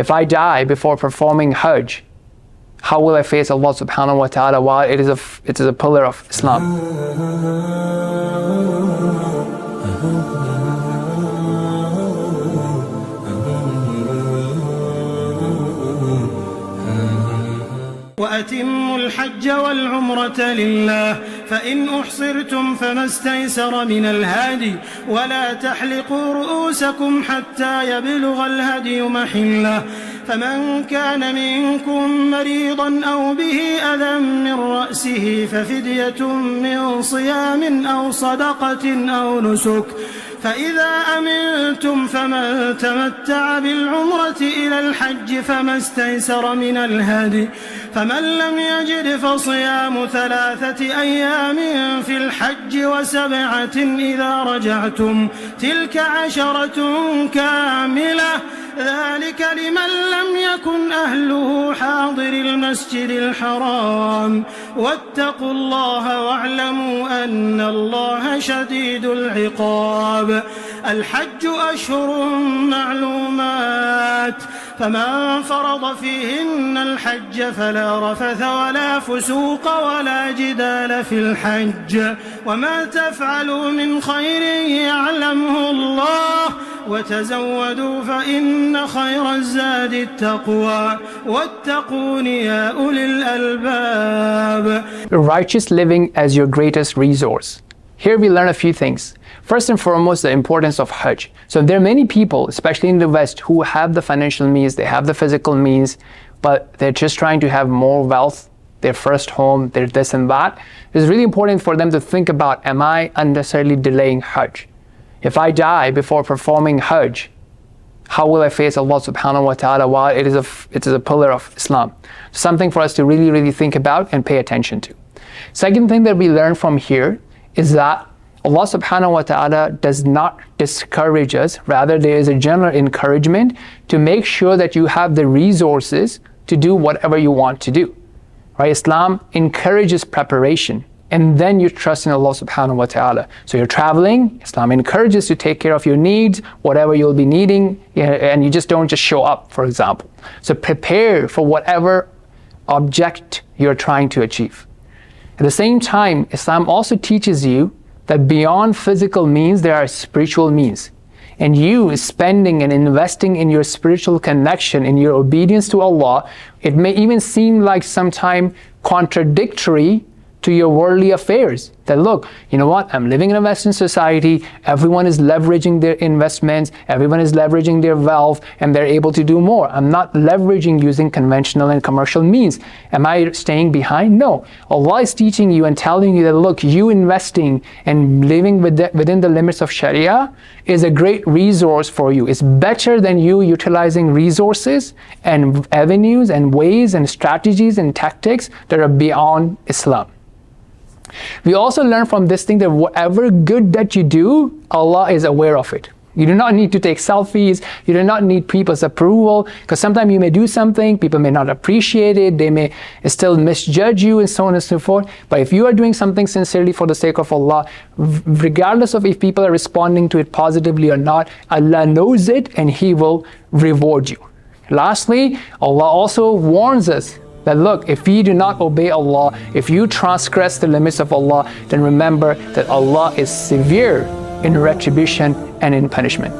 If I die before performing Hajj, how will I face Allah subhanahu wa ta'ala while it is a pillar of Islam? وأتموا الحج والعمرة لله فإن أحصرتم فما استيسر من الهدي ولا تحلقوا رؤوسكم حتى يبلغ الهدي محله فمن كان منكم مريضا أو به أذى من رأسه ففدية من صيام أو صدقة أو نسك فإذا أمنتم فمن تمتع بالعمرة إلى الحج فما استيسر من الهدي فمن لم يجد فصيام 3 أيام في الحج و7 إذا رجعتم تلك 10 كاملة ذلك لمن لم يكن أهله حاضر المسجد الحرام واتقوا الله واعلموا أن الله شديد العقاب الحج أشهر معلومات فمن فرض فيهن الحج فلا رفث ولا فسوق ولا جدال في الحج وما تفعلوا من خير يعلمه الله وتزودوا فإن خير الزاد التقوى واتقون يا أولي الألباب. Righteous living as your greatest resource. Here we learn a few things. First and foremost, the importance of Hajj. So there are many people, especially in the West, who have the financial means, they have the physical means, but they're just trying to have more wealth, their first home, their this and that. It's really important for them to think about, am I unnecessarily delaying Hajj? If I die before performing Hajj, how will I face Allah subhanahu wa ta'ala while it is a pillar of Islam? Something for us to really, really think about and pay attention to. Second thing that we learn from here is that Allah subhanahu wa ta'ala does not discourage us. Rather, there is a general encouragement to make sure that you have the resources to do whatever you want to do. Right? Islam encourages preparation, and then you trust in Allah subhanahu wa ta'ala. So you're traveling, Islam encourages to take care of your needs, whatever you'll be needing, and you just don't just show up, for example. So prepare for whatever object you're trying to achieve. At the same time, Islam also teaches you that beyond physical means, there are spiritual means. And you spending and investing in your spiritual connection, in your obedience to Allah, it may even seem like sometimes contradictory to your worldly affairs. That look, you know what, I'm living in a Western society, everyone is leveraging their investments, everyone is leveraging their wealth, and they're able to do more. I'm not leveraging using conventional and commercial means. Am I staying behind? No. Allah is teaching you and telling you that look, you investing and living within the limits of Sharia is a great resource for you. It's better than you utilizing resources and avenues and ways and strategies and tactics that are beyond Islam. We also learn from this thing that whatever good that you do, Allah is aware of it. You do not need to take selfies, you do not need people's approval, because sometimes you may do something, people may not appreciate it, they may still misjudge you and so on and so forth. But if you are doing something sincerely for the sake of Allah, regardless of if people are responding to it positively or not, Allah knows it and He will reward you. Lastly, Allah also warns us that look, if we do not obey Allah, if you transgress the limits of Allah, then remember that Allah is severe in retribution and in punishment.